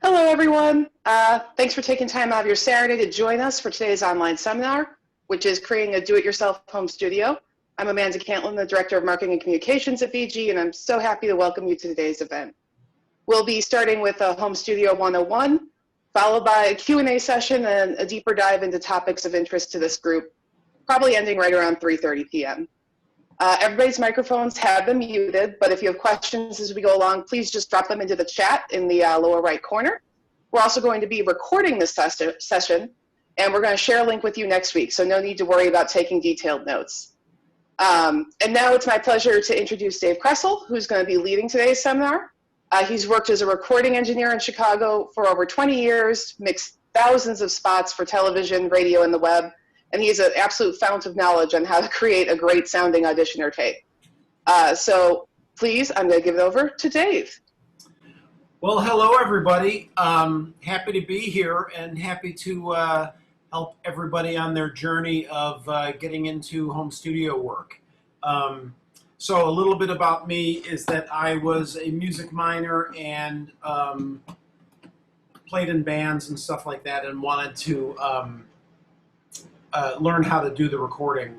Hello, everyone. Thanks for taking time out of your Saturday to join us for today's online seminar, which is creating a do-it-yourself home studio. I'm Amanda Cantlin, the Director of Marketing and Communications at VG, and I'm so happy to welcome you to today's event. We'll be starting with a Home Studio 101, followed by a Q&A session and a deeper dive into topics of interest to this group, probably ending right around 3:30 p.m. Everybody's microphones have been muted, but if you have questions as we go along, please just drop them into the chat in the lower right corner. We're also going to be recording this session, and we're going to share a link with you next week, so no need to worry about taking detailed notes. And now it's my pleasure to introduce Dave Kresl, who's going to be leading today's seminar. He's worked as a recording engineer in Chicago for over 20 years, mixed thousands of spots for television, radio, and the web, and he's an absolute fount of knowledge on how to create a great sounding auditioner tape. So please, I'm going to give it over to Dave. Well, hello everybody. Happy to be here and happy to help everybody on their journey of getting into home studio work. So a little bit about me is that I was a music minor and played in bands and stuff like that, and wanted to learn how to do the recording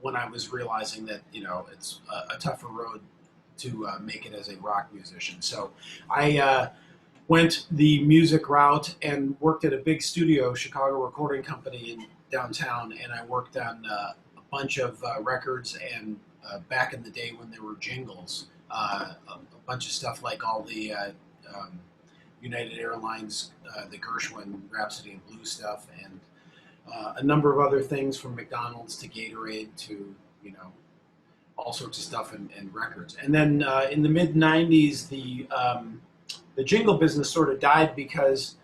when I was realizing that, you know, it's a tougher road to make it as a rock musician. So I went the music route and worked at a big studio, Chicago recording company in downtown, and I worked on a bunch of records, and back in the day when there were jingles, a bunch of stuff like all the United Airlines, the Gershwin Rhapsody in Blue stuff, and a number of other things from McDonald's to Gatorade to, you know, all sorts of stuff and records. And then in the mid-90s, the jingle business sort of died because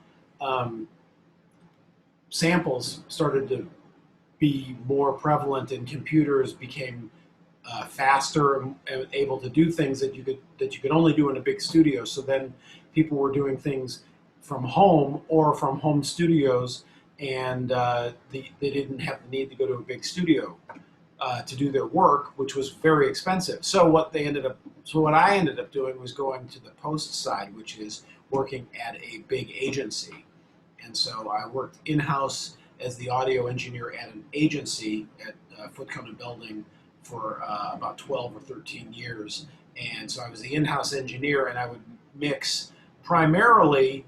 samples started to be more prevalent, and computers became faster and able to do things that you could only do in a big studio. So then people were doing things from home or from home studios, and they didn't have the need to go to a big studio to do their work, which was very expensive. So what I ended up doing was going to the post side, which is working at a big agency. And so I worked in-house as the audio engineer at an agency at Footcone and Building for about 12 or 13 years. And so I was the in-house engineer, and I would mix primarily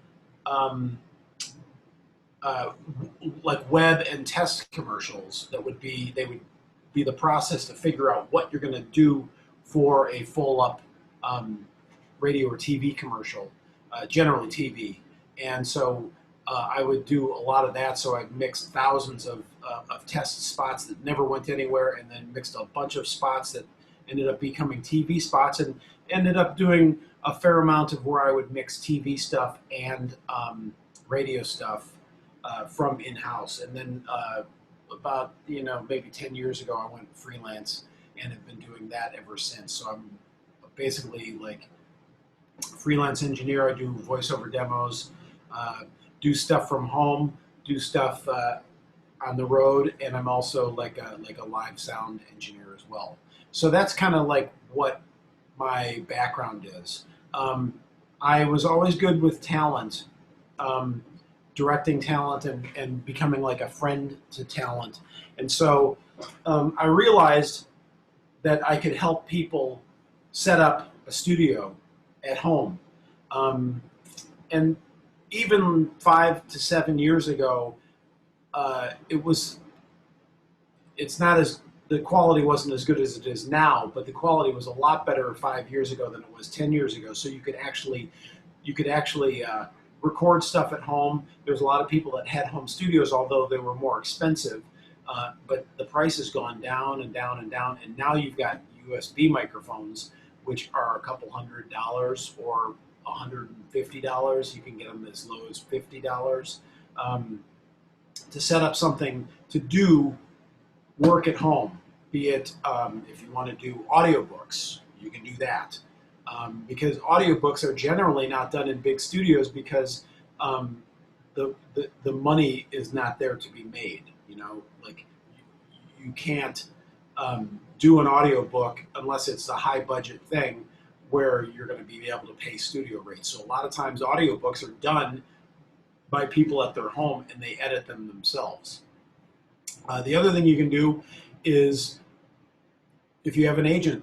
like web and test commercials. They would be the process to figure out what you're going to do for a full-up radio or TV commercial, generally TV. And so I would do a lot of that. So I mixed thousands of test spots that never went anywhere, and then mixed a bunch of spots that ended up becoming TV spots, and ended up doing a fair amount of where I would mix TV stuff and radio stuff from in-house. And then about, you know, maybe 10 years ago, I went freelance and have been doing that ever since. So I'm basically like freelance engineer. I do voiceover demos, do stuff from home, do stuff on the road, and I'm also like a live sound engineer as well. So that's kind of like what my background is. I was always good with talent. Directing talent and becoming like a friend to talent. And so I realized that I could help people set up a studio at home. And even 5 to 7 years ago, the quality wasn't as good as it is now, but the quality was a lot better 5 years ago than it was 10 years ago. So you could actually record stuff at home. There's a lot of people that had home studios, although they were more expensive, but the price has gone down and down and down, and now you've got USB microphones, which are a couple $100 or $150. You can get them as low as $50 to set up something to do work at home, be it if you want to do audiobooks, you can do that. Because audiobooks are generally not done in big studios because the money is not there to be made. You know, like you can't do an audiobook unless it's a high budget thing where you're going to be able to pay studio rates. So a lot of times audiobooks are done by people at their home and they edit them themselves. The other thing you can do is, if you have an agent,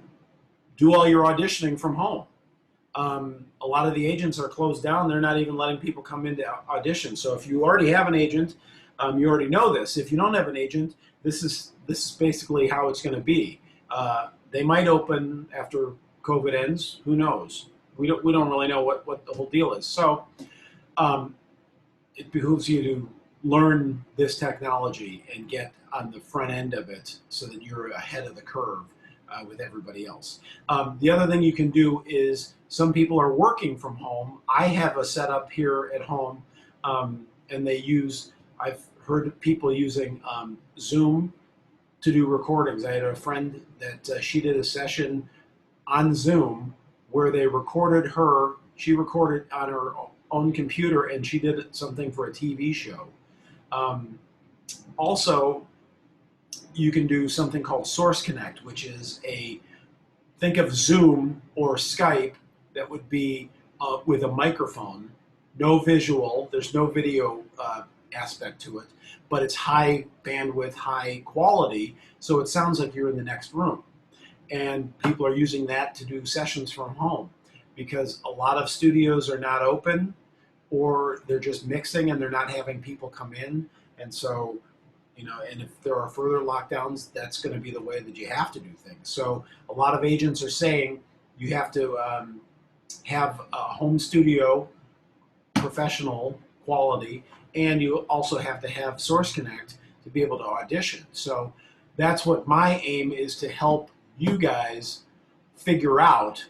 do all your auditioning from home. A lot of the agents are closed down. They're not even letting people come in to audition. So if you already have an agent, you already know this. If you don't have an agent, this is basically how it's going to be. They might open after COVID ends. Who knows? We don't really know what the whole deal is. So it behooves you to learn this technology and get on the front end of it so that you're ahead of the curve with everybody else. The other thing you can do is, some people are working from home. I have a setup here at home, and I've heard people using Zoom to do recordings. I had a friend that she did a session on Zoom where they recorded her. She recorded on her own computer, and she did something for a TV show. Also, you can do something called Source Connect, which is think of Zoom or Skype that would be with a microphone, no visual, there's no video aspect to it, but it's high bandwidth, high quality, so it sounds like you're in the next room. And people are using that to do sessions from home, because a lot of studios are not open, or they're just mixing and they're not having people come in. And so, and if there are further lockdowns, that's going to be the way that you have to do things. So a lot of agents are saying you have to have a home studio, professional quality, and you also have to have Source Connect to be able to audition. So that's what my aim is, to help you guys figure out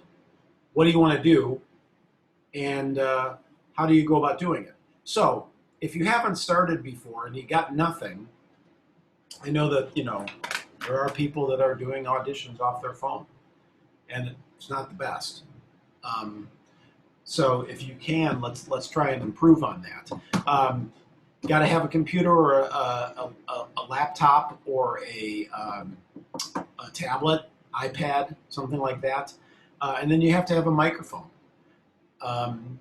what do you want to do and how do you go about doing it. So if you haven't started before and you got nothing, I know that, there are people that are doing auditions off their phone, and it's not the best. So if you can, let's try and improve on that. You got to have a computer or a laptop or a tablet, iPad, something like that, and then you have to have a microphone.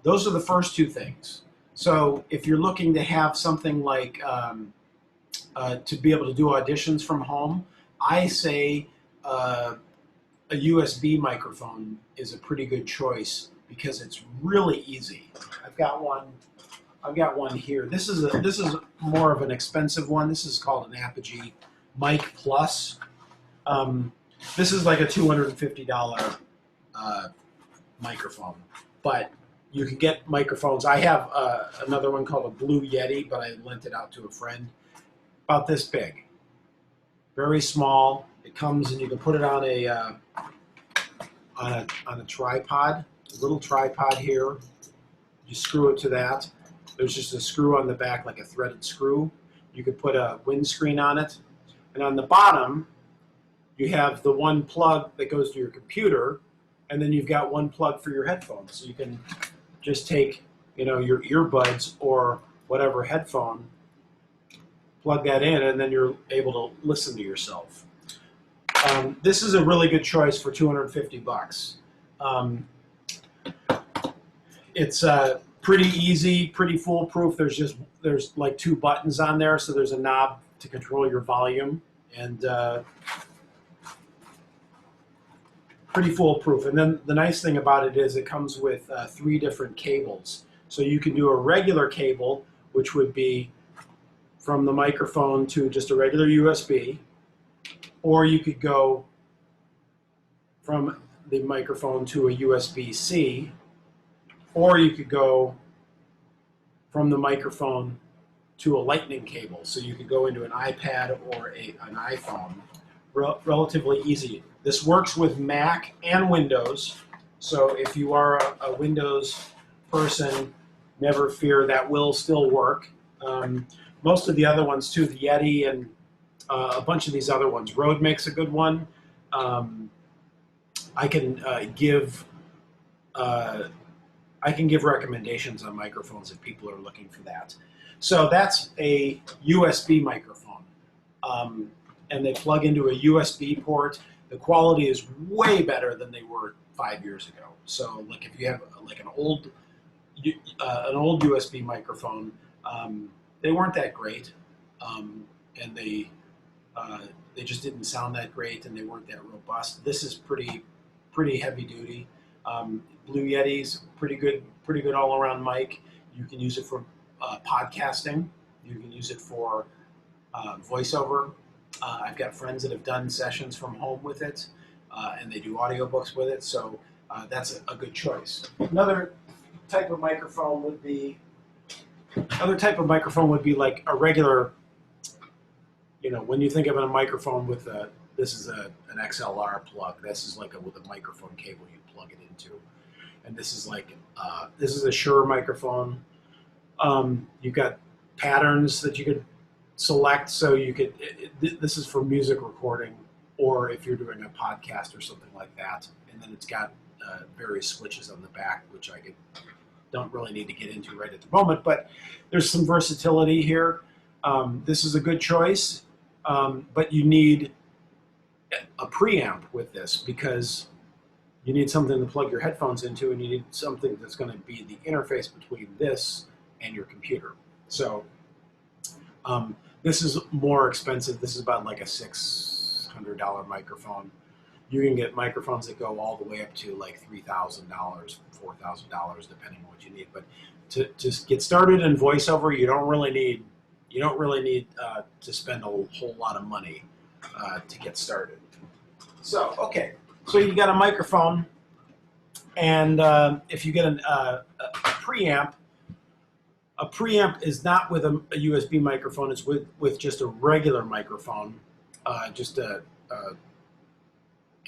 Those are the first two things. So if you're looking to have something like to be able to do auditions from home, I say a USB microphone is a pretty good choice, because it's really easy. I've got one here. This is more of an expensive one. This is called an Apogee Mic Plus. This is like a $250 microphone, but you can get microphones. I have another one called a Blue Yeti, but I lent it out to a friend. About this big, very small. It comes and you can put it on a tripod, a little tripod here. You screw it to that. There's just a screw on the back, like a threaded screw. You could put a windscreen on it, and on the bottom, you have the one plug that goes to your computer, and then you've got one plug for your headphones. So you can just take, your earbuds or whatever headphone, plug that in, and then you're able to listen to yourself. This is a really good choice for $250. It's pretty easy, pretty foolproof. There's like two buttons on there, so there's a knob to control your volume, and pretty foolproof. And then the nice thing about it is it comes with 3 different cables. So you can do a regular cable, which would be from the microphone to just a regular USB, or you could go from the microphone to a USB-C, or you could go from the microphone to a lightning cable. So you could go into an iPad or an iPhone. Relatively easy. This works with Mac and Windows, so if you are a Windows person, never fear, that will still work. Most of the other ones too, the Yeti and a bunch of these other ones. Rode makes a good one. I can give recommendations on microphones if people are looking for that. So that's a USB microphone, and they plug into a USB port. the quality is way better than they were 5 years ago. So like if you have like an old USB microphone, they weren't that great, and they just didn't sound that great, and they weren't that robust. This is pretty heavy duty. Blue Yeti's pretty good all around mic. You can use it for podcasting. You can use it for voiceover. I've got friends that have done sessions from home with it, and they do audiobooks with it. So that's a good choice. Another type of microphone would be like a regular. You know, when you think of a microphone with this is an XLR plug. This is like with a microphone cable you plug it into, and this is like this is a Shure microphone. You've got patterns that you could select, so you could. This is for music recording, or if you're doing a podcast or something like that. And then it's got various switches on the back, which I don't really need to get into right at the moment. But there's some versatility here. This is a good choice, but you need a preamp with this because you need something to plug your headphones into, and you need something that's going to be the interface between this and your computer. So this is more expensive. This is about like a $600 microphone. You can get microphones that go all the way up to like $3,000, $4,000, depending on what you need. But to just get started in voiceover, you don't really need to spend a whole lot of money to get started. So okay, so you got a microphone, and if you get a preamp. A preamp is not with a USB microphone. It's with just a regular microphone, just like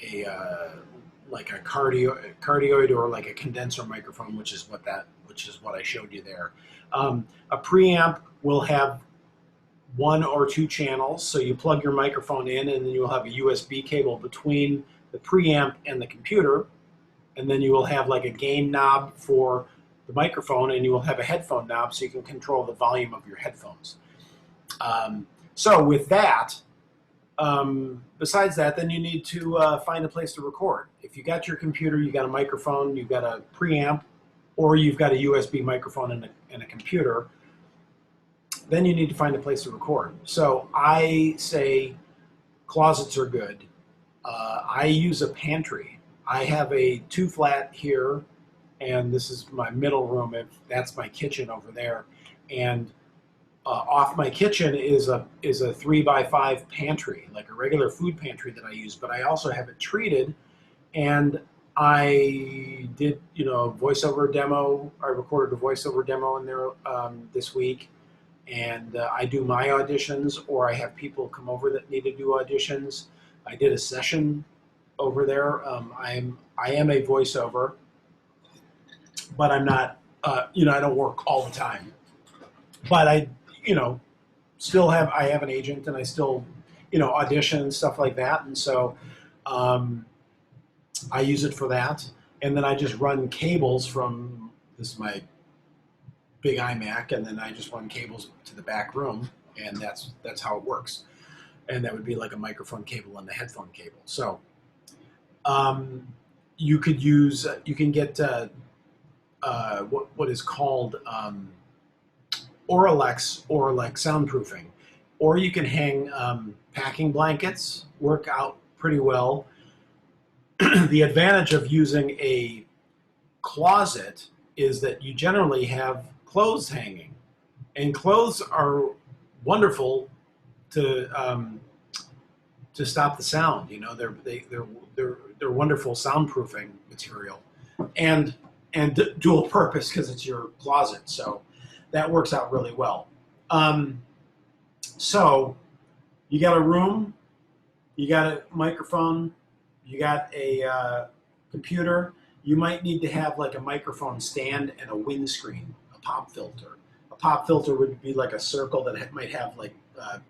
a cardioid or like a condenser microphone, which is what I showed you there. A preamp will have 1 or 2 channels, so you plug your microphone in, and then you'll have a USB cable between the preamp and the computer, and then you will have like a gain knob for the microphone, and you will have a headphone knob so you can control the volume of your headphones. So with that, besides that, then you need to find a place to record. If you got your computer, you got a microphone, you've got a preamp, or you've got a USB microphone and a computer, then you need to find a place to record. So I say closets are good. I use a pantry. I have a 2-flat here, and this is my middle room. That's my kitchen over there, and off my kitchen is a 3x5 pantry, like a regular food pantry that I use. But I also have it treated, and I did voiceover demo. I recorded a voiceover demo in there this week, and I do my auditions, or I have people come over that need to do auditions. I did a session over there. I am a voiceover, but I'm not, I don't work all the time. But I have an agent, and I still, audition and stuff like that. And so I use it for that. And then I just run cables from, this is my big iMac, and then I just run cables to the back room, and that's how it works. And that would be like a microphone cable and a headphone cable. So you can get what is called Oralex, or like soundproofing, or you can hang packing blankets, work out pretty well. The advantage of using a closet is that you generally have clothes hanging, and clothes are wonderful to stop the sound. They're wonderful soundproofing material, and dual purpose because it's your closet. So that works out really well. So you got a room, you got a microphone, you got a computer. You might need to have like a microphone stand and a windscreen, a pop filter. A pop filter would be like a circle that might have like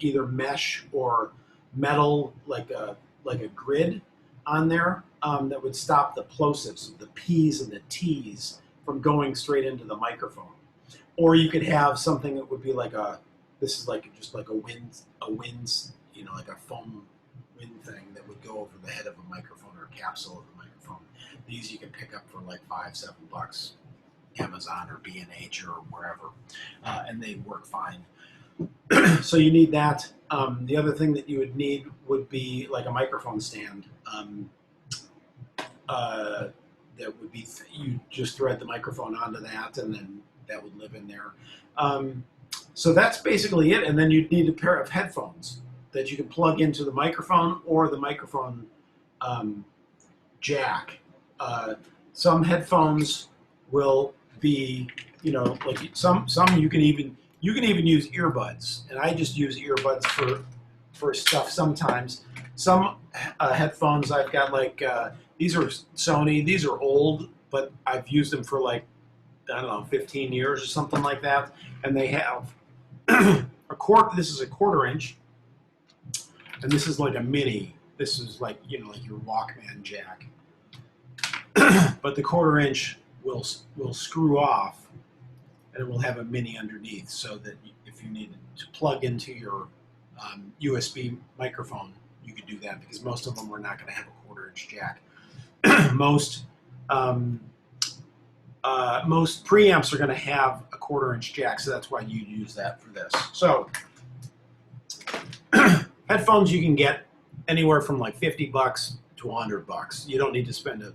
either mesh or metal, like a grid on there that would stop the plosives, the P's and the T's, from going straight into the microphone. Or you could have something that would be like just like a wind, like a foam wind thing that would go over the head of a microphone or a capsule of the microphone. These you can pick up for like $5-7, Amazon or B&H or wherever, and they work fine. So you need that. The other thing that you would need would be like a microphone stand. That would be, you just thread the microphone onto that, and then that would live in there. So that's basically it. And then you'd need a pair of headphones that you can plug into the microphone or the microphone jack. Some headphones will be, like some you can even use earbuds, and I just use earbuds for stuff sometimes. Some headphones I've got, like these are Sony. These are old, but I've used them for like, I don't know, 15 years or something like that, and they have this is a 1/4 inch, and this is like a mini. This is like, like your Walkman jack. But the 1/4 inch will screw off, and it will have a mini underneath, so that if you need to plug into your USB microphone, you could do that, because most of them are not going to have a 1/4 inch jack. Most preamps are going to have a 1/4 inch jack, so that's why you use that for this. So headphones you can get anywhere from like $50 to $100. You don't need to spend a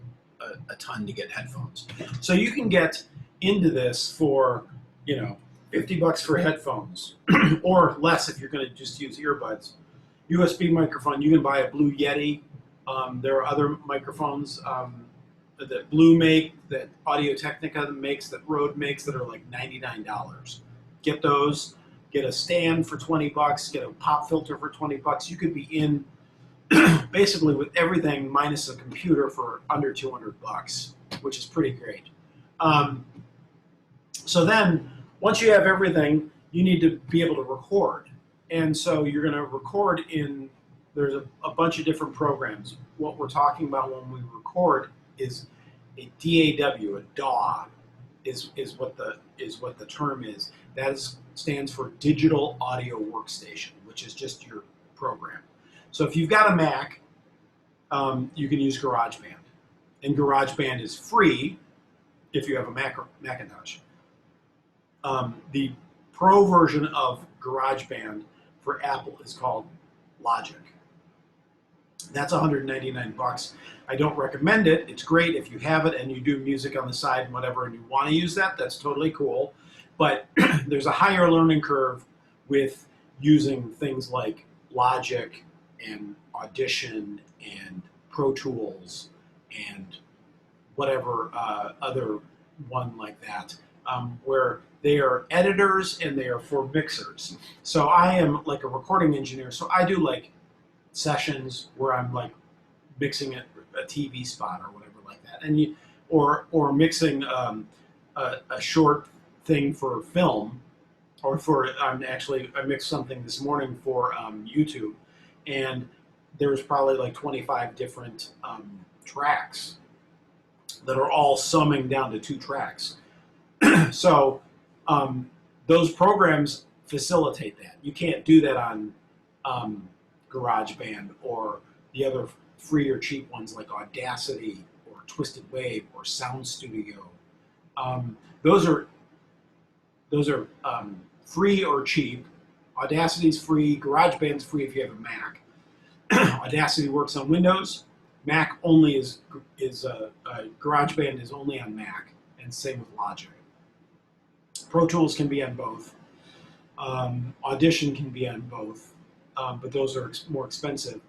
ton to get headphones. So you can get into this for, $50 for headphones, or less if you're going to just use earbuds. USB microphone, you can buy a Blue Yeti. There are other microphones that Blue make, that Audio-Technica makes, that Rode makes, that are like $99. Get those. Get a stand for $20. Get a pop filter for $20. You could be in basically with everything minus a computer for under $200, which is pretty great. So then, once you have everything, you need to be able to record. And so you're going to record in, there's a bunch of different programs. What we're talking about when we record is a DAW, a DAW is what the term is. That stands for Digital Audio Workstation, which is just your program. So if you've got a Mac, you can use Garageband. And Garageband is free if you have a Macintosh. The pro version of Garageband for Apple is called Logic. That's $199. I don't recommend it. It's great if you have it and you do music on the side and whatever, and you want to use that. That's totally cool. But there's a higher learning curve with using things like Logic and Audition and Pro Tools and whatever other one like that, where they are editors and they are for mixers. So I am like a recording engineer, so I do like sessions where I'm like mixing a TV spot or whatever like that, and or mixing a short thing for film, or for I mixed something this morning for YouTube, and there was probably like 25 different tracks that are all summing down to 2 tracks. So those programs facilitate that. You can't do that on GarageBand or the other free or cheap ones like Audacity or Twisted Wave or Sound Studio. Those are free or cheap. Audacity's free. GarageBand's free if you have a Mac. Audacity works on Windows. Mac only is GarageBand is only on Mac, and same with Logic. Pro Tools can be on both. Audition can be on both, but those are more expensive.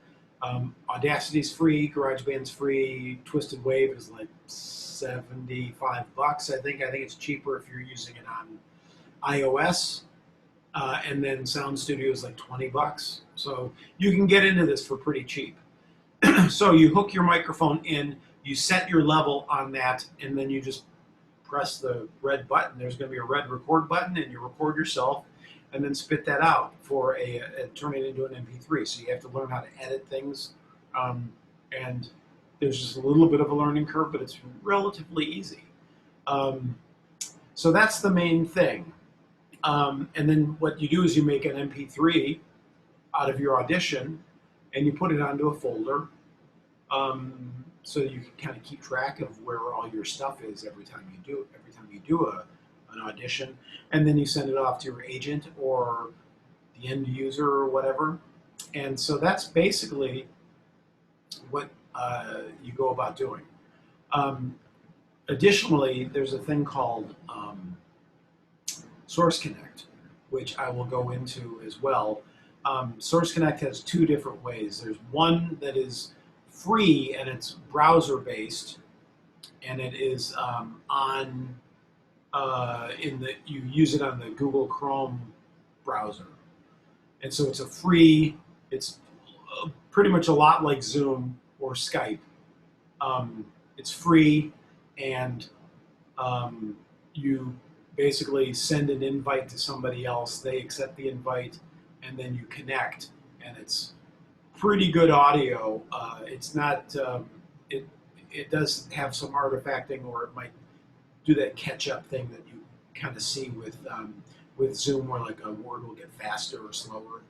Audacity's free, GarageBand's free, Twisted Wave is like $75, I think. I think it's cheaper if you're using it on iOS, and then Sound Studio is like $20. So you can get into this for pretty cheap. So you hook your microphone in, you set your level on that, and then you just press the red button. There's going to be a red record button, and you record yourself, and then spit that out for turn it into an MP3. So you have to learn how to edit things, and there's just a little bit of a learning curve, but it's relatively easy. So that's the main thing. And then what you do is you make an MP3 out of your Audition, and you put it onto a folder, so you can kind of keep track of where all your stuff is every time you do an audition, and then you send it off to your agent or the end user or whatever. And so that's basically what you go about doing. Additionally, there's a thing called Source Connect, which I will go into as well. Source Connect has two different ways. There's one that is free and it's browser based, and it is you use it on the Google Chrome browser, and so it's it's pretty much a lot like Zoom or Skype. It's free, and you basically send an invite to somebody else, they accept the invite, and then you connect, and it's pretty good audio. It's not, it does have some artifacting, or it might do that catch-up thing that you kind of see with Zoom, where like a word will get faster or slower,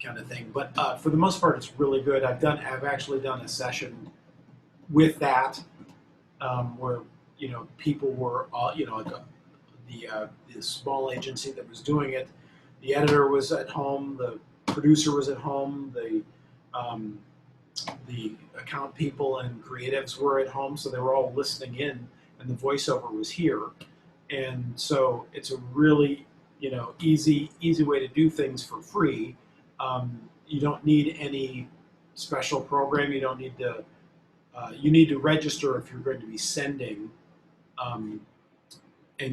kind of thing. But for the most part, it's really good. I've actually done a session with that, where people were like the small agency that was doing it. The editor was at home, the producer was at home, the account people and creatives were at home, so they were all listening in, and the voiceover was here. And so it's a really easy way to do things for free. You don't need any special program. You don't need to. You need to register if you're going to be sending, and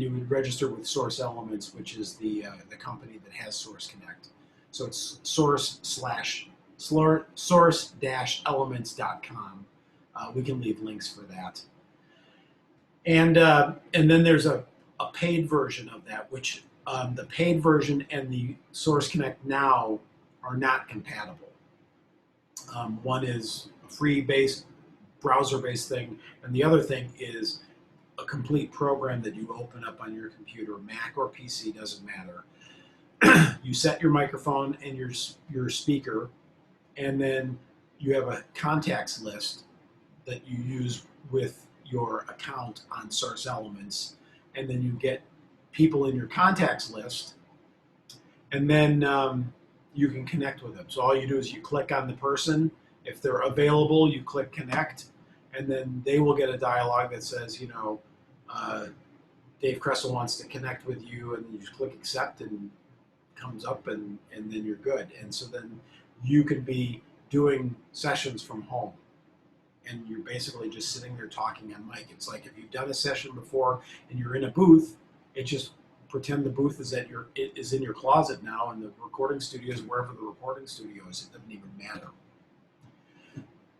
you would register with Source Elements, which is the company that has Source Connect. So it's source-elements.com. We can leave links for that. And then there's a paid version of that, which the paid version and the Source Connect Now are not compatible. One is a free-based, browser-based thing, and the other thing is a complete program that you open up on your computer, Mac or PC, doesn't matter. You set your microphone and your speaker, and then you have a contacts list that you use with your account on Source Elements, and then you get people in your contacts list, and then you can connect with them. So all you do is you click on the person. If they're available, you click connect, and then they will get a dialogue that says, Dave Kresl wants to connect with you, and then you just click accept, and it comes up, and then you're good. And so then you could be doing sessions from home, and you're basically just sitting there talking on mic. It's like if you've done a session before and you're in a booth, it just pretend the booth is in your closet now, and the recording studio is wherever the recording studio is. It doesn't even matter.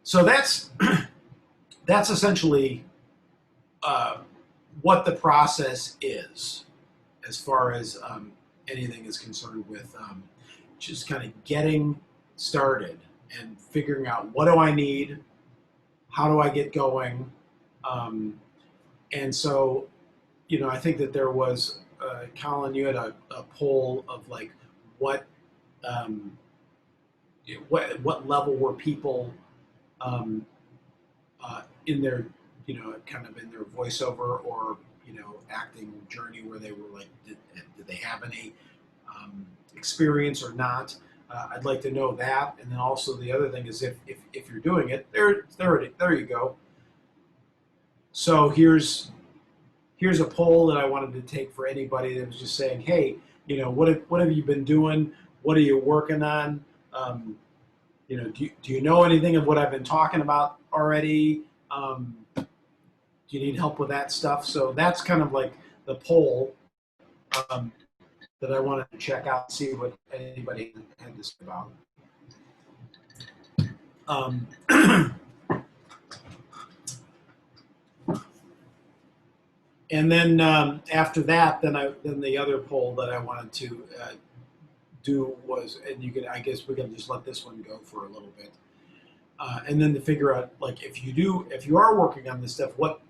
So that's essentially what the process is, as far as anything is concerned with just kind of getting started and figuring out, what do I need, how do I get going, and so I think that there was Colin, you had a poll of like what level were people in their kind of in their voiceover or acting journey, where they were like, did they have any experience or not? I'd like to know that. And then also the other thing is, if you're doing it, there you go. So here's a poll that I wanted to take for anybody that was just saying, hey, what have you been doing? What are you working on? Do you know anything of what I've been talking about already? Do you need help with that stuff? So that's kind of like the poll that I wanted to check out and see what anybody had to say about. And then after that, then the other poll that I wanted to do was, and I guess we can just let this one go for a little bit, and then to figure out, like, if you are working on this stuff, what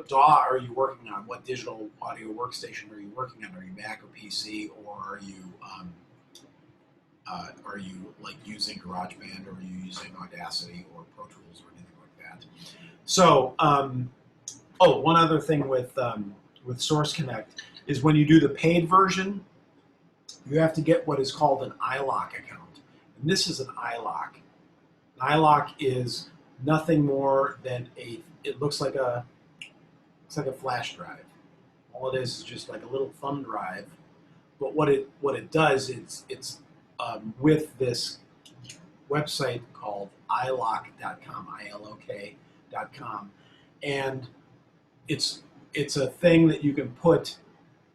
DAW are you working on? What digital audio workstation are you working on? Are you Mac or PC, or are you Are you like using GarageBand, or are you using Audacity or Pro Tools or anything like that? So, oh, one other thing with Source Connect is when you do the paid version, you have to get what is called an iLock account. And this is an iLock. An iLock is nothing more than it looks like a flash drive. All it is just like a little thumb drive. But what it does is it's with this website called iLok.com, ILOK.com, and it's a thing that you can put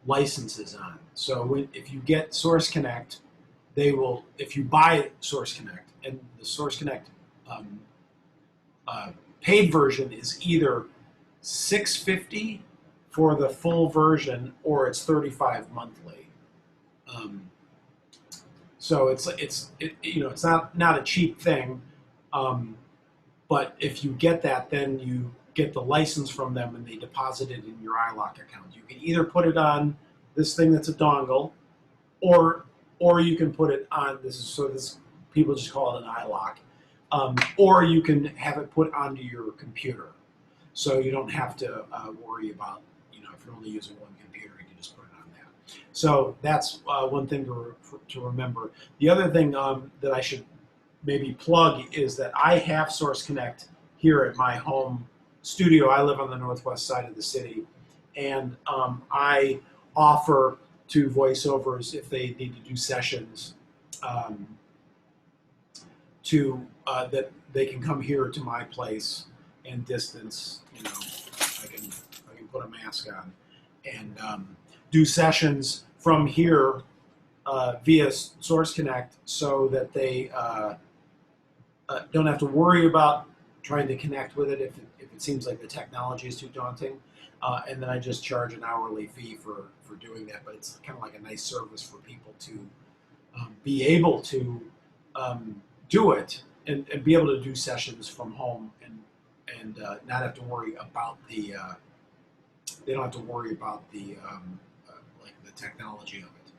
licenses on. So if you get Source Connect, they will, if you buy Source Connect, and the Source Connect paid version is either $650 for the full version, or it's $35 monthly. So it's not a cheap thing, but if you get that, then you get the license from them and they deposit it in your iLock account. You can either put it on this thing that's a dongle, or you can put it on this people just call it an iLock, or you can have it put onto your computer, so you don't have to worry about, if you're only using one computer, you can just put it on that. So that's one thing to remember. The other thing that I should maybe plug is that I have Source Connect here at my home studio. I live on the northwest side of the city, and I offer to voiceovers, if they need to do sessions, that they can come here to my place and distance. I can put a mask on and do sessions from here via Source Connect, so that they don't have to worry about trying to connect with it if it seems like the technology is too daunting. And then I just charge an hourly fee for doing that. But it's kind of like a nice service for people to be able to do it and be able to do sessions from home and not have to worry about the they don't have to worry about the like the technology of it.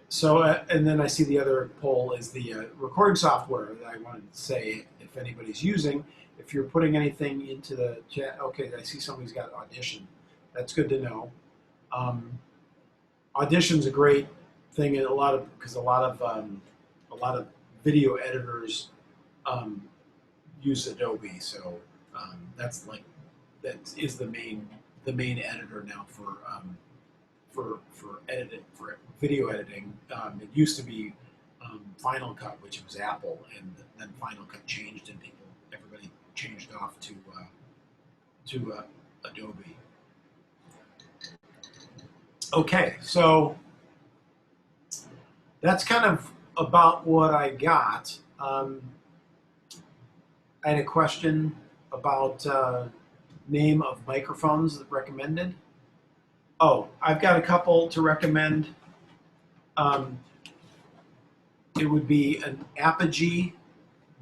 So and then I see the other poll is the recording software that I wanted to say, if anybody's using. If you're putting anything into the chat, okay, I see somebody's got Audition. That's good to know. Audition's a great thing, and a lot of video editors use Adobe. So that is the main editor now for video editing. It used to be Final Cut, which was Apple, and then Final Cut changed, and everybody changed off to Adobe. Okay, so that's kind of about what I got. I had a question about name of microphones that recommended. Oh, I've got a couple to recommend. It would be an Apogee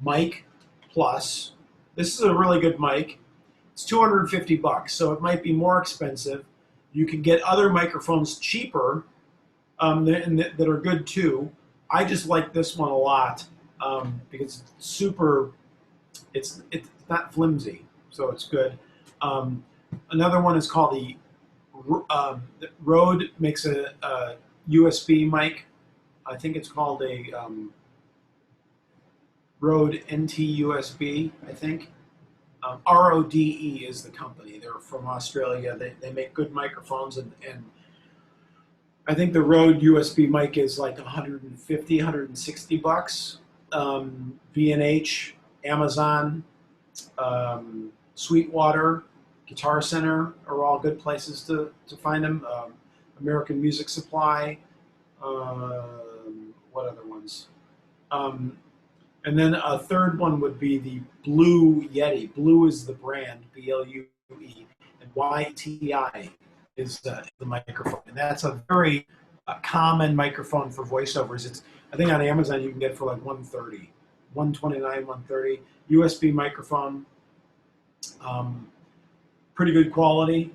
Mic Plus. This is a really good mic. It's $250, so it might be more expensive. You can get other microphones cheaper that are good too. I just like this one a lot because it's super. It's not flimsy, so it's good. Another one is called the Rode makes a USB mic. I think it's called a Rode NT USB, I think. RODE is the company. They're from Australia. They make good microphones, and I think the Rode USB mic is like $150, $160. B&H, Amazon, Sweetwater, Guitar Center are all good places to find them. American Music Supply. What other ones? And then a third one would be the Blue Yeti. Blue is the brand, BLUE, and YTI is the microphone. And that's a very common microphone for voiceovers. I think on Amazon you can get it for like $130, $129, $130. USB microphone, pretty good quality.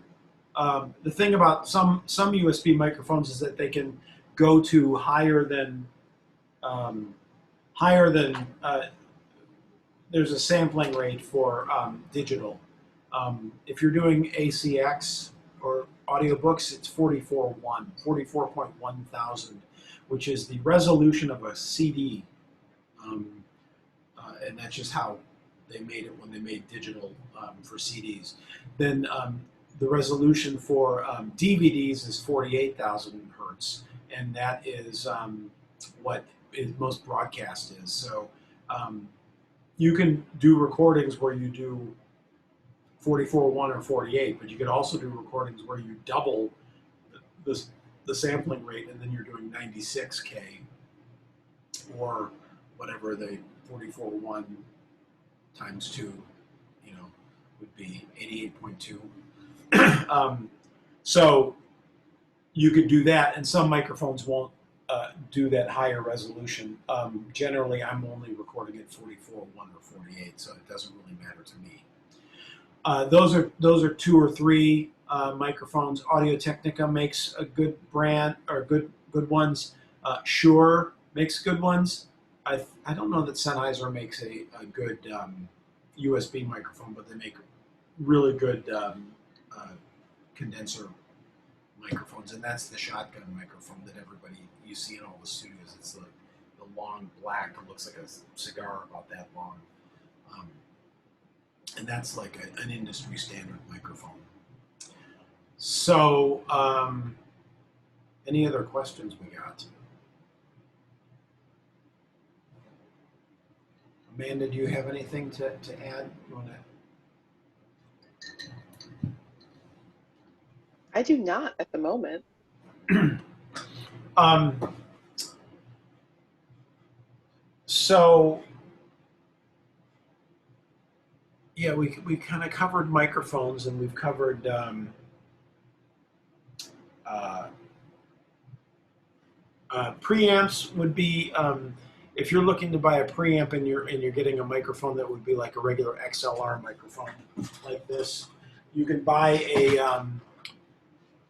The thing about some USB microphones is that they can go to higher than there's a sampling rate for digital. If you're doing ACX or audiobooks, it's 44.1 thousand, which is the resolution of a CD. And that's just how they made it when they made digital for CDs. Then the resolution for DVDs is 48,000 hertz, and that is what most broadcast is. So you can do recordings where you do 44.1 or 48, but you could also do recordings where you double the sampling rate, and then you're doing 96K or whatever the 44.1 times 2, would be 88.2. So you could do that, and some microphones won't do that higher resolution. Generally, I'm only recording at 44.1 or 48, so it doesn't really matter to me. Those are 2 or 3 microphones. Audio-Technica makes a good brand, or good ones. Shure makes good ones. I don't know that Sennheiser makes a good USB microphone, but they make really good condenser microphones, and that's the shotgun microphone that you see in all the studios. It's the long black, it looks like a cigar about that long. And that's like an industry standard microphone. So, any other questions we got? Amanda, do you have anything to add? You want to? I do not at the moment. So, yeah, we kind of covered microphones, and we've covered preamps. Would be if you're looking to buy a preamp and you're getting a microphone that would be like a regular XLR microphone like this, you can buy a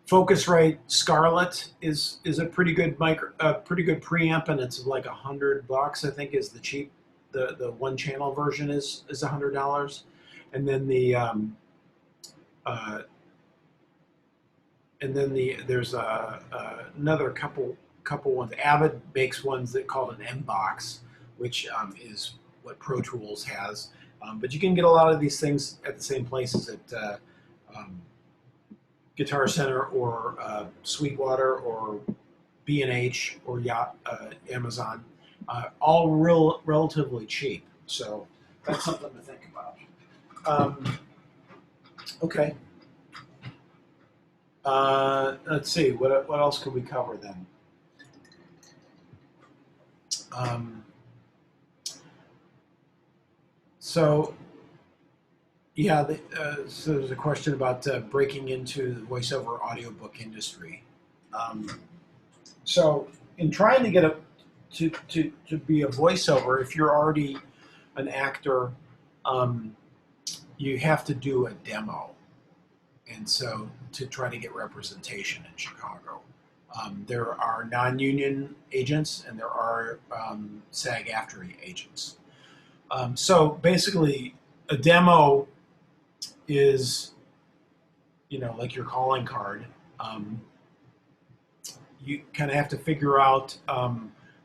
Focusrite Scarlett is a pretty good preamp, and it's like $100. I think is the cheap. The one channel version is $100, and then there's another couple ones. Avid makes ones that called an M-Box, which is what Pro Tools has. But you can get a lot of these things at the same places at Guitar Center or Sweetwater or B&H or Amazon. All relatively cheap. So that's something to think about. Okay. Let's see. What else could we cover then? So there's a question about breaking into the voiceover audiobook industry. So in trying to get to be a voiceover, if you're already an actor, you have to do a demo, and so to try to get representation in Chicago. There are non-union agents, and there are SAG-AFTRA agents. So basically, a demo is, like your calling card. You kind of have to figure out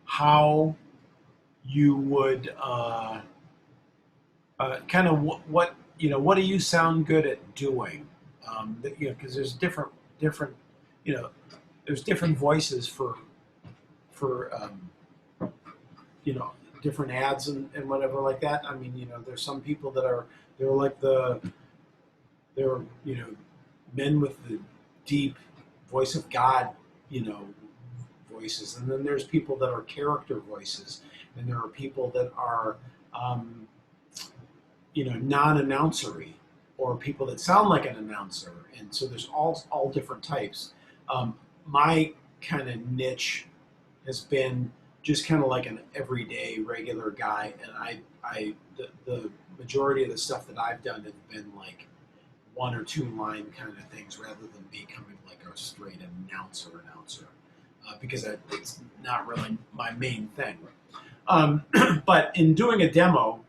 how you would kind of what do you sound good at doing? Because there's different there's different voices for different ads and whatever like that. I mean, there's some people that they're men with the deep voice of God, voices, and then there's people that are character voices, and there are people that are non-announcery, or people that sound like an announcer, and so there's all different types. My kind of niche has been just kind of like an everyday regular guy, and the majority of the stuff that I've done have been like 1 or 2 line kind of things, rather than becoming like a straight announcer. because it's not really my main thing. But in doing a demo,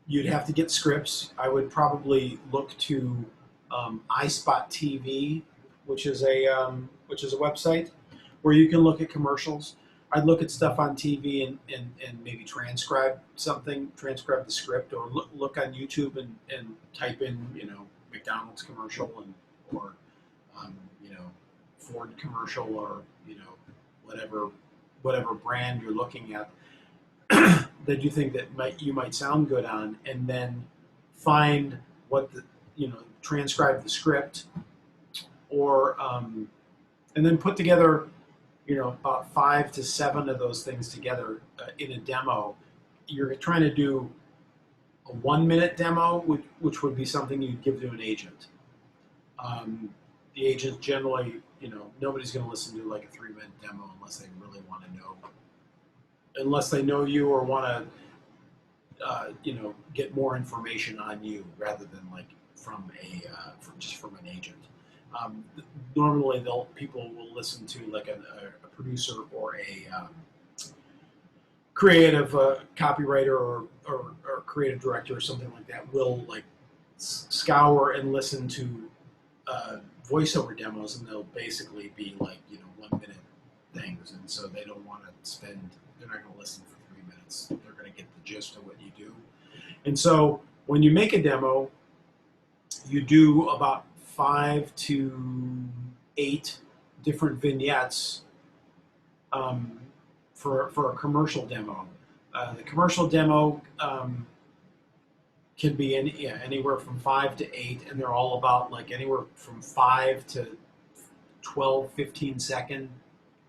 you'd have to get scripts. I would probably look to iSpot TV, which is a website where you can look at commercials. I'd look at stuff on TV and maybe transcribe the script, or look on YouTube and type in, McDonald's commercial or Ford commercial, or whatever brand you're looking at that you think that you might sound good on, and then find transcribe the script, or and then put together about 5 to 7 of those things together in a demo. You're trying to do a 1-minute demo, which would be something you'd give to an agent. The agent generally, nobody's going to listen to like a 3-minute demo unless they really want to know, unless they know you or want to, get more information on you rather than like from an agent. Normally, people will listen to like a producer or a creative copywriter or creative director or something like that will like scour and listen to voiceover demos, and they'll basically be like 1-minute things, and so they don't want to spend. They're not going to listen for 3 minutes. They're going to get the gist of what you do. And so when you make a demo, you do about 5 to 8 different vignettes for a commercial demo. The commercial demo can be anywhere from 5 to 8, and they're all about like anywhere from 5 to 12, 15-second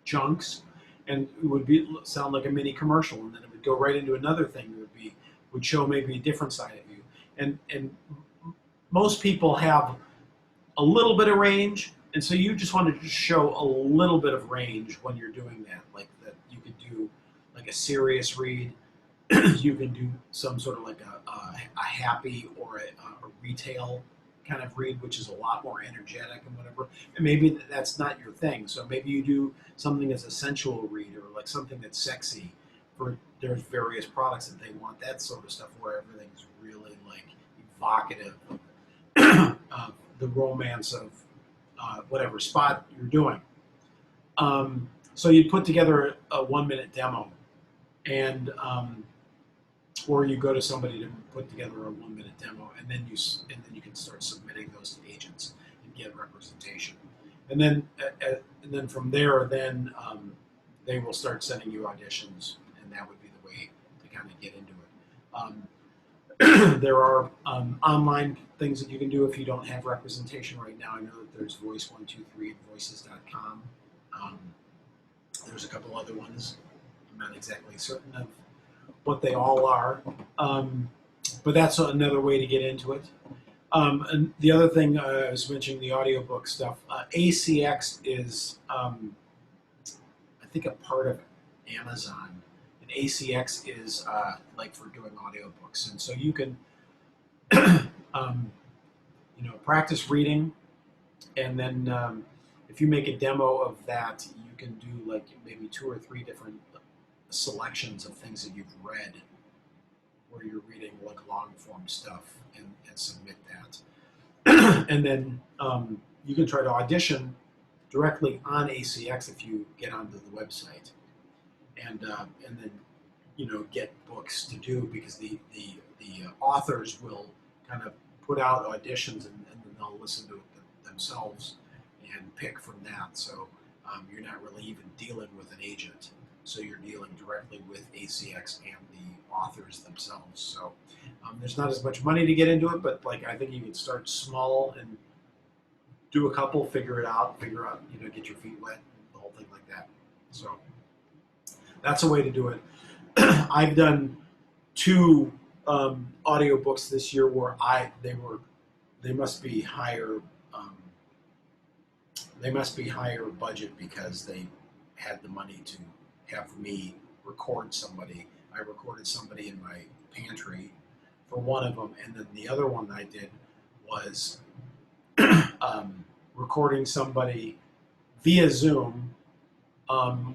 chunks, and it would sound like a mini commercial, and then it would go right into another thing that would show maybe a different side of you. And most people have a little bit of range, and so you just want to just show a little bit of range when you're doing that. Like that, you could do like a serious read. You can do some sort of like a happy or a retail kind of read, which is a lot more energetic and whatever. And maybe that's not your thing. So maybe you do something that's a sensual read, or like something that's sexy. There's various products that they want that sort of stuff where everything's really like evocative of the romance of whatever spot you're doing. So you put together a 1-minute demo, and or you go to somebody to put together a 1-minute demo, and then you can start submitting those to agents and get representation. And then from there, they will start sending you auditions, and that would be the way to kind of get into it. There are online things that you can do if you don't have representation right now. I know that there's Voice123 and Voices.com. There's a couple other ones. I'm not exactly certain of what they all are, but that's another way to get into it. And the other thing I was mentioning, the audiobook stuff, ACX is, I think, a part of Amazon, and ACX is like for doing audiobooks, and so you can, practice reading, and then if you make a demo of that, you can do like maybe 2 or 3 different selections of things that you've read, where you're reading like long form stuff, and submit that. And then you can try to audition directly on ACX if you get onto the website, and then get books to do, because the authors will kind of put out auditions, and then they'll listen to it themselves and pick from that. So you're not really even dealing with an agent. So you're dealing directly with ACX and the authors themselves. So there's not as much money to get into it, but like I think you can start small and do a couple, figure out, get your feet wet, the whole thing like that. So that's a way to do it. I've done 2 audiobooks this year where they must be higher. They must be higher budget because they had the money to have me record somebody. I recorded somebody in my pantry for one of them, and then the other one I did was recording somebody via Zoom,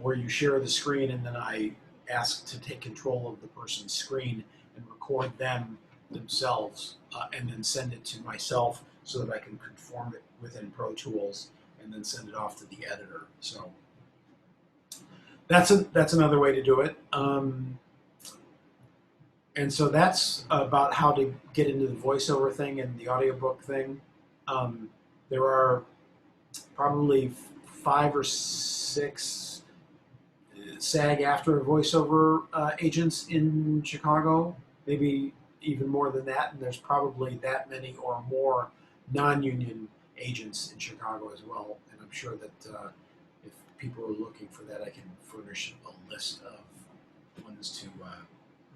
where you share the screen, and then I ask to take control of the person's screen and record them themselves, and then send it to myself so that I can conform it within Pro Tools and then send it off to the editor. So that's another way to do it. And so that's about how to get into the voiceover thing and the audiobook thing. There are probably 5 or 6 SAG-AFTRA voiceover agents in Chicago, maybe even more than that, and there's probably that many or more non-union agents in Chicago as well. And I'm sure that if people are looking for that, I can furnish a list of ones to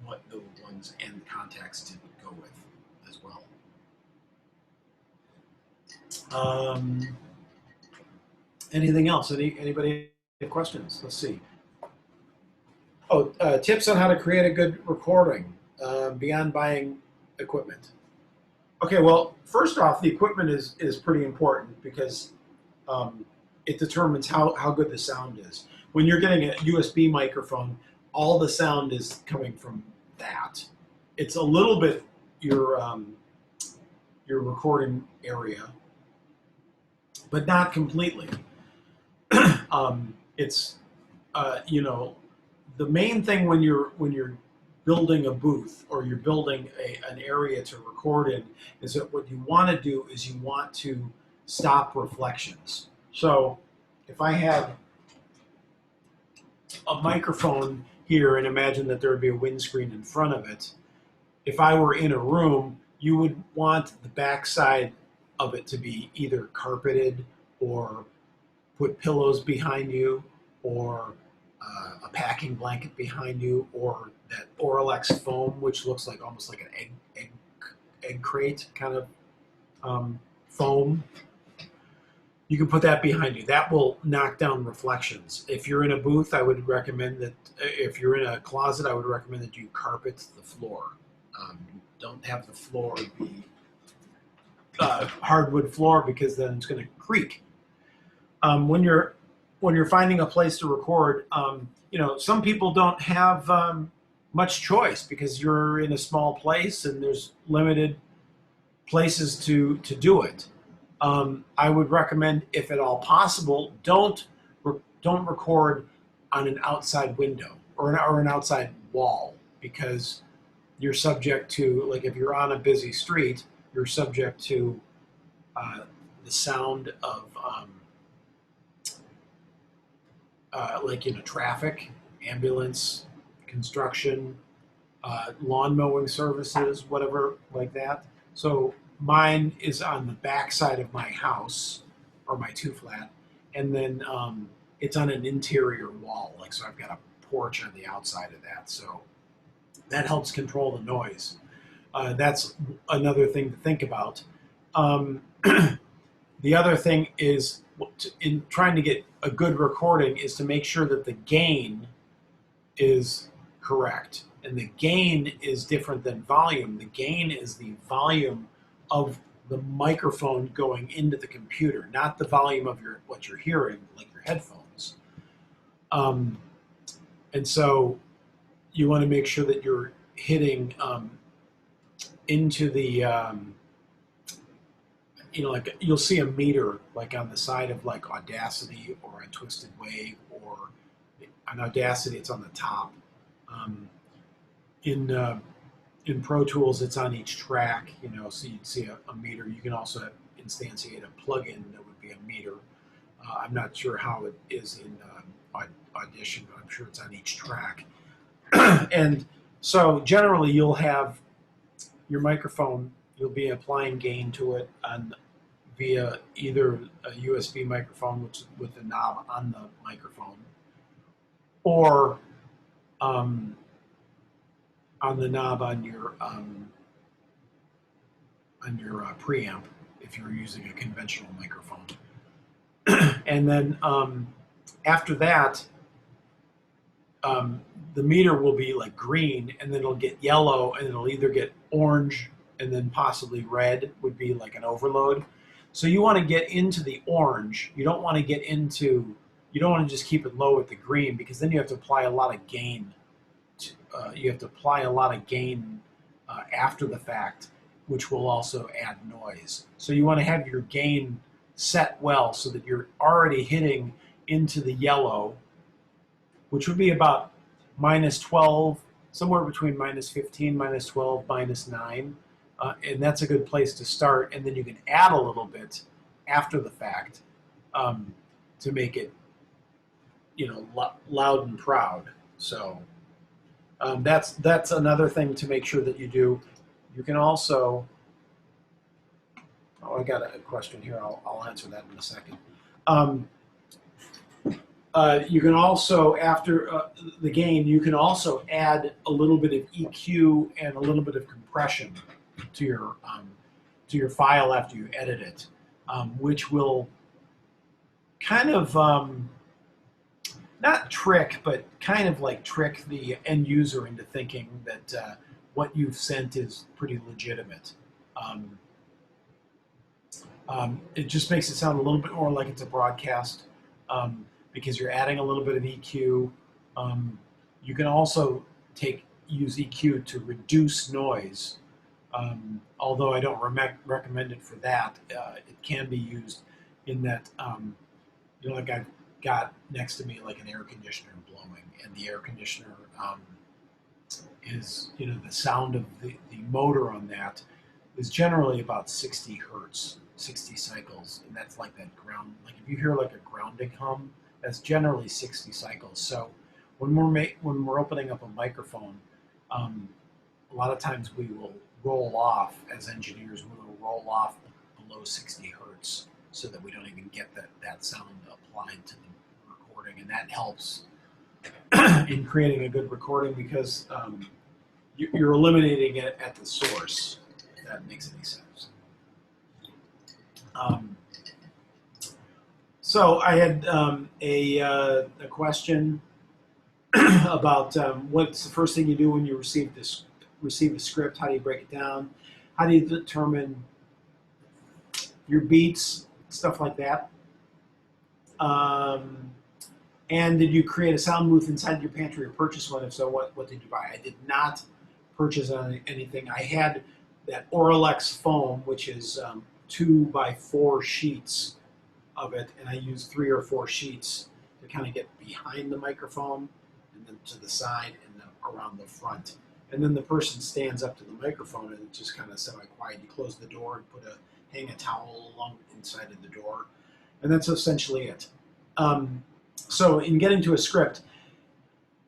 what the ones and contacts to go with as well. Anything else? Anybody have questions? Let's see. Oh, tips on how to create a good recording beyond buying equipment. Okay, well, first off, the equipment is pretty important because it determines how good the sound is. When you're getting a USB microphone, all the sound is coming from that. It's a little bit your recording area, but not completely. It's you know, the main thing when you're building a booth or you're building an area to record in is that what you want to do is you want to stop reflections. So if I had a microphone here and imagine that there would be a windscreen in front of it, if I were in a room, you would want the backside of it to be either carpeted or put pillows behind you, or a packing blanket behind you, or that Oralex foam, which looks like almost like an egg crate kind of foam. You can put that behind you. That will knock down reflections. If you're in a booth, I would recommend that. If you're in a closet, I would recommend that you carpet the floor. Don't have the floor be hardwood floor, because then it's going to creak. When you're finding a place to record, you know, some people don't have much choice because you're in a small place and there's limited places to do it. I would recommend, if at all possible, don't record on an outside window or an outside wall, because you're subject to, like, if you're on a busy street, you're subject to the sound of like, you know, traffic, ambulance, construction, lawn mowing services, whatever like that. So mine is on the back side of my house, or my 2-flat, and then it's on an interior wall. Like, so I've got a porch on the outside of that. So that helps control the noise. That's another thing to think about. The other thing is, in trying to get a good recording, is to make sure that the gain is correct. And the gain is different than volume. The gain is the volume of the microphone going into the computer, not the volume of what you're hearing, like your headphones. And so you want to make sure that you're hitting into the you know, like, you'll see a meter like on the side of like Audacity or a Twisted Wave, or on Audacity it's on the top. In Pro Tools it's on each track, you know, so you'd see a meter. You can also instantiate a plugin that would be a meter. I'm not sure how it is in Audition, but I'm sure it's on each track. And so generally you'll have your microphone, you'll be applying gain to it via either a USB microphone, which with a knob on the microphone, or on the knob on your preamp if you're using a conventional microphone. And then after that, the meter will be like green, and then it'll get yellow, and it'll either get orange, and then possibly red would be like an overload. So you want to get into the orange. You don't want to get into, you don't want to just keep it low at the green, because then you have to apply a lot of gain. After the fact, which will also add noise. So you want to have your gain set well so that you're already hitting into the yellow, which would be about -12, somewhere between -15, -12, -9. And that's a good place to start. And then you can add a little bit after the fact to make it, loud and proud. So that's another thing to make sure that you do. You can also, I got a question here. I'll answer that in a second. You can also, after the gain, you can also add a little bit of EQ and a little bit of compression to your file after you edit it, which will kind of not trick, but kind of like trick the end user into thinking that what you've sent is pretty legitimate. It just makes it sound a little bit more like it's a broadcast. Because you're adding a little bit of EQ. You can also use EQ to reduce noise, although I don't recommend it for that. It can be used in that, like I've got next to me like an air conditioner blowing, and the air conditioner is, the sound of the motor on that is generally about 60 hertz, 60 cycles, and that's like that ground, like if you hear like a grounding hum, that's generally 60 cycles. So when we're opening up a microphone, a lot of times we will roll off, as engineers, we will roll off below 60 hertz so that we don't even get that sound applied to the recording. And that helps in creating a good recording, because you're eliminating it at the source, if that makes any sense. So I had a question about what's the first thing you do when you receive a script. How do you break it down? How do you determine your beats, stuff like that? And did you create a sound booth inside your pantry or purchase one? If so, what did you buy? I did not purchase anything. I had that Auralex foam, which is 2x4 sheets of it, and I use 3 or 4 sheets to kind of get behind the microphone, and then to the side, and then around the front. And then the person stands up to the microphone, and it's just kind of semi-quiet. You close the door and hang a towel along inside of the door, and that's essentially it. So in getting to a script,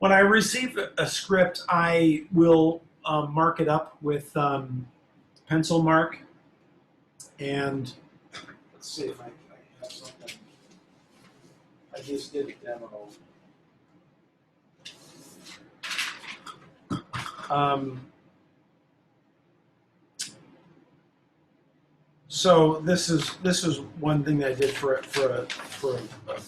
when I receive a script, I will mark it up with pencil mark, and let's see if I have something. I just did a demo. So this is one thing that I did for a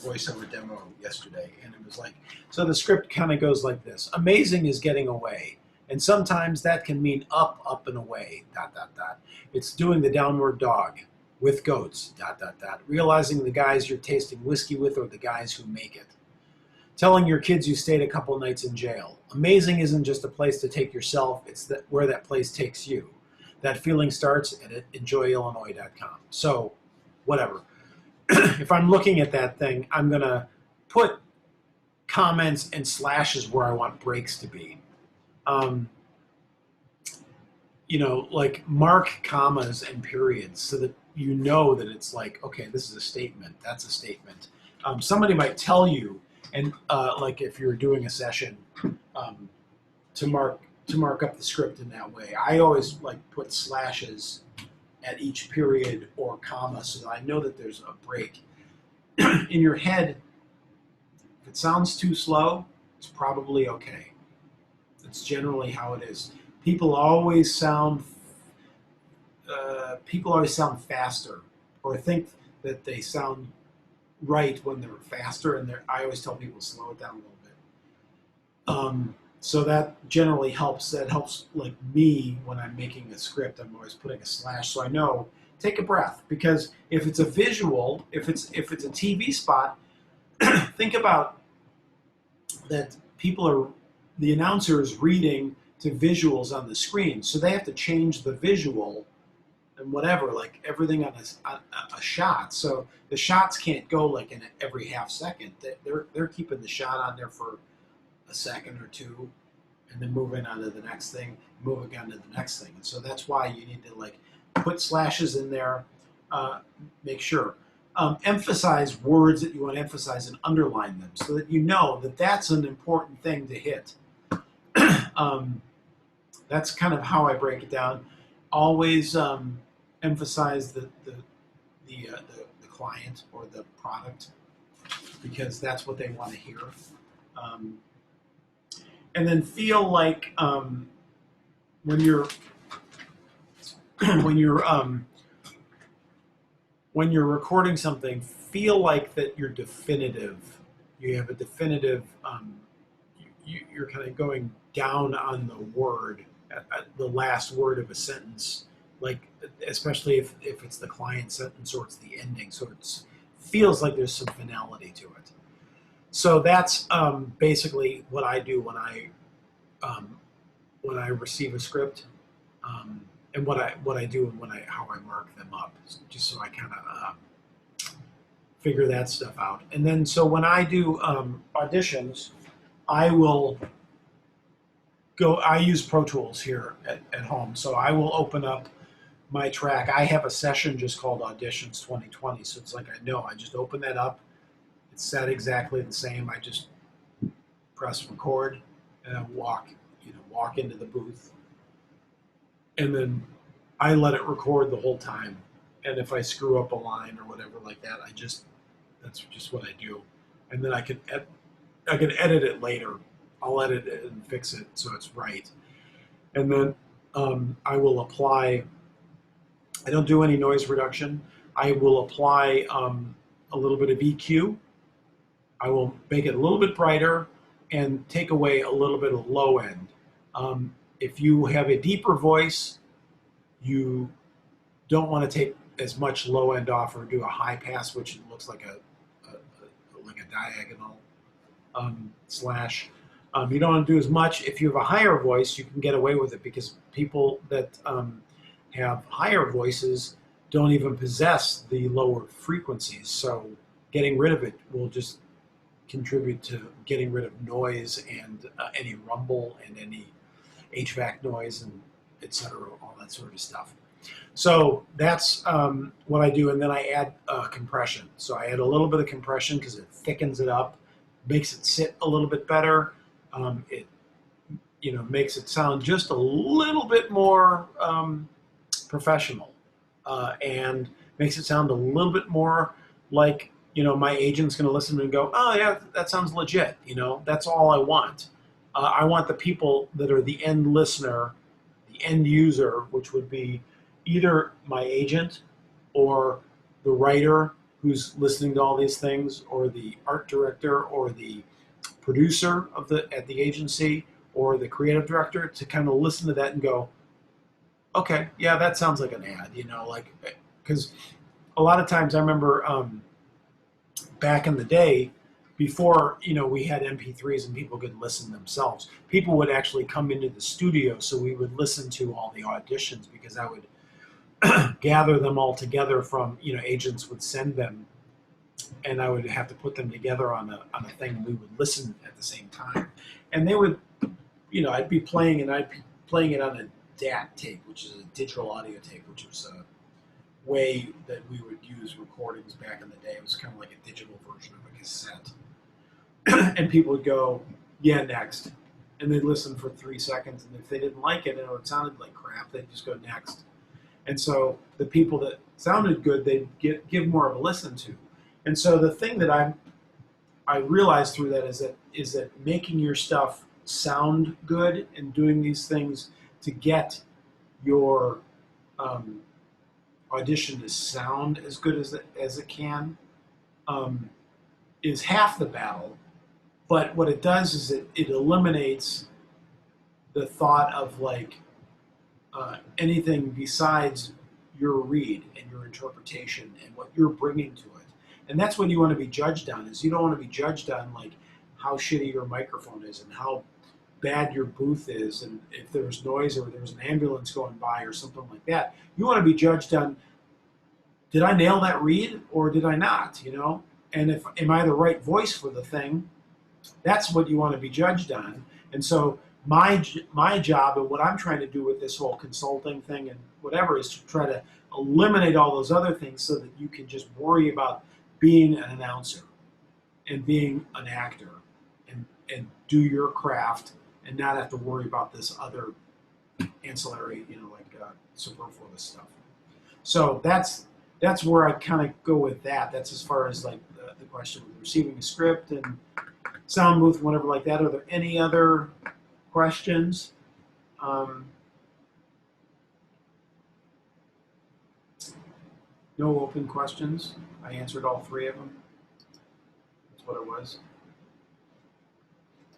voiceover demo yesterday, and it was like, so the script kind of goes like this: amazing is getting away, and sometimes that can mean up and away. ... It's doing the downward dog with goats. ... Realizing the guys you're tasting whiskey with are the guys who make it. Telling your kids you stayed a couple nights in jail. Amazing isn't just a place to take yourself, it's where that place takes you. That feeling starts at enjoyillinois.com. So, whatever. If I'm looking at that thing, I'm going to put comments and slashes where I want breaks to be. Like mark commas and periods so that you know that it's like, okay, this is a statement, that's a statement. Somebody might tell you, and like if you're doing a session, to mark up the script in that way. I always like put slashes at each period or comma so that I know that there's a break. In your head, if it sounds too slow, it's probably okay. It's generally how it is. People always sound faster, or think that they sound right when they're faster, and I always tell people to slow it down a little bit. So that generally helps. That helps, like me, when I'm making a script, I'm always putting a slash, so I know take a breath, because if it's a visual, if it's a TV spot, think about that the announcer is reading to visuals on the screen, so they have to change the visual and whatever, like everything on a shot. So the shots can't go like in every half second. They're keeping the shot on there for a second or two, and then moving on to the next thing, moving on to the next thing. And so that's why you need to like put slashes in there, make sure. Emphasize words that you want to emphasize and underline them so that you know that that's an important thing to hit. That's kind of how I break it down. Always emphasize the client or the product, because that's what they want to hear. And then feel like when you're recording something, feel like that you're definitive. You have a definitive. You're kind of going down on the word, at the last word of a sentence, like especially if it's the client sentence or it's the ending, so it feels like there's some finality to it. So that's basically what I do when I receive a script, and what I do and how I mark them up, just so I kind of figure that stuff out. And then so when I do auditions, I use Pro Tools here at home, so I will open up my track. I have a session just called Auditions 2020, so it's like I just open that up. It's set exactly the same. I just press record and I walk into the booth, and then I let it record the whole time. And if I screw up a line or whatever like that, that's just what I do. And then I can edit it later. I'll edit it and fix it so it's right. And then I will apply. I don't do any noise reduction. I will apply a little bit of EQ. I will make it a little bit brighter and take away a little bit of low end. If you have a deeper voice, you don't want to take as much low end off or do a high pass, which looks like a diagonal slash. You don't want to do as much. If you have a higher voice, you can get away with it, because people that have higher voices don't even possess the lower frequencies. So getting rid of it will just contribute to getting rid of noise and any rumble and any HVAC noise and etc., all that sort of stuff. So that's what I do, and then I add compression. So I add a little bit of compression because it thickens it up, makes it sit a little bit better. It makes it sound just a little bit more professional, and makes it sound a little bit more like my agent's going to listen and go, oh yeah, that sounds legit. That's all I want. I want the people that are the end listener, the end user, which would be either my agent or the writer who's listening to all these things, or the art director, or the producer at the agency, or the creative director, to kind of listen to that and go, okay, yeah, that sounds like an ad, because a lot of times I remember back in the day, before we had MP3s and people could listen themselves, people would actually come into the studio, so we would listen to all the auditions, because I would gather them all together from, agents would send them, and I would have to put them together on a thing, and we would listen at the same time. And they would, I'd be playing it on a DAT tape, which is a digital audio tape, which was a way that we would use recordings back in the day. It was kind of like a digital version of a cassette. And people would go, yeah, next. And they'd listen for 3 seconds, and if they didn't like it and it sounded like crap, they'd just go next. And so the people that sounded good, they'd give more of a listen to. And so the thing that I realized through that is that making your stuff sound good and doing these things to get your audition to sound as good as it can is half the battle. But what it does is it eliminates the thought of anything besides your read and your interpretation and what you're bringing to it. And that's what you want to be judged on. Is you don't want to be judged on like how shitty your microphone is and how bad your booth is and if there's noise or there's an ambulance going by or something like that. You want to be judged on, did I nail that read or did I not, you know? And if am I the right voice for the thing? That's what you want to be judged on. And so my job and what I'm trying to do with this whole consulting thing and whatever is to try to eliminate all those other things so that you can just worry about being an announcer and being an actor and do your craft and not have to worry about this other ancillary, you know, like superfluous stuff. So that's where I kind of go with that. That's as far as like the question of receiving a script and sound booth, whatever like that. Are there any other questions? No open questions. I answered all three of them. That's what it was.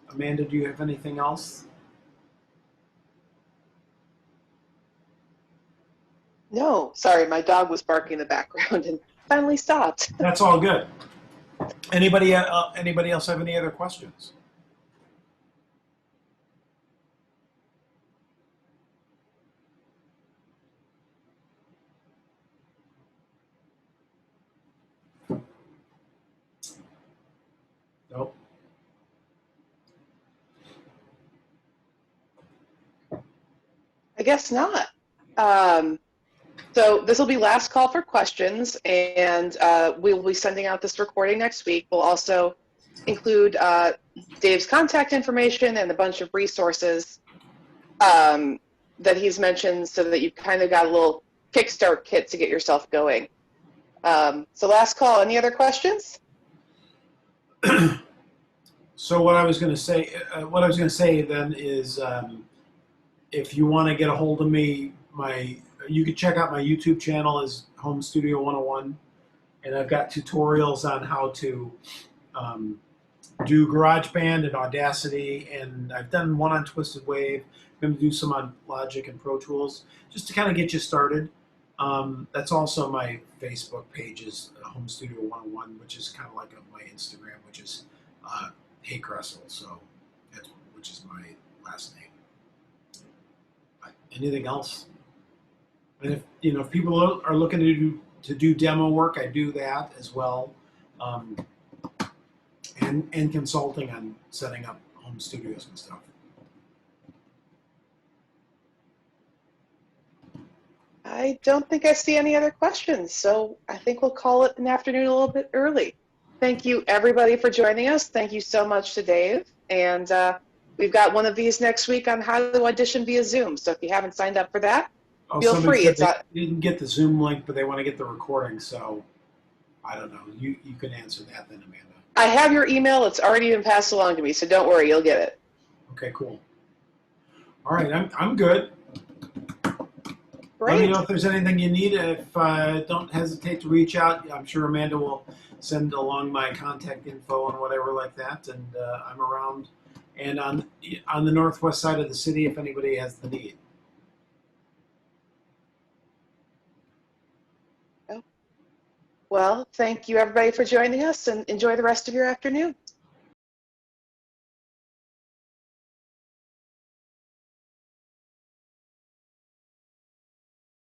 Amanda, do you have anything else? No, sorry, my dog was barking in the background and finally stopped. That's all good. Anybody else have any other questions? Nope. I guess not. So this will be last call for questions, and we will be sending out this recording next week. We'll also include Dave's contact information and a bunch of resources that he's mentioned so that you've kind of got a little kickstart kit to get yourself going. So last call, any other questions? So what I was going to say then is if you want to get a hold of me, you can check out my YouTube channel as Home Studio 101, and I've got tutorials on how to do Garageband and Audacity, and I've done one on Twisted Wave. I'm going to do some on Logic and Pro Tools, just to kind of get you started. That's also my Facebook page is Home Studio 101, which is kind of like my Instagram, which is Hey Kresl, so which is my last name. Anything else? And if people are looking to do demo work, I do that as well, and consulting on setting up home studios and stuff. I don't think I see any other questions, so I think we'll call it an afternoon a little bit early. Thank you, everybody, for joining us. Thank you so much to Dave. And we've got one of these next week on how to audition via Zoom. So if you haven't signed up for that, feel free. Said they didn't get the Zoom link, but they want to get the recording. So I don't know. You can answer that then, Amanda. I have your email. It's already been passed along to me, so don't worry. You'll get it. Okay, cool. All right, I'm good. Great. Let me know if there's anything you need. If don't hesitate to reach out. I'm sure Amanda will send along my contact info and whatever like that. And I'm around and on the northwest side of the city if anybody has the need. Well, thank you, everybody, for joining us, and enjoy the rest of your afternoon.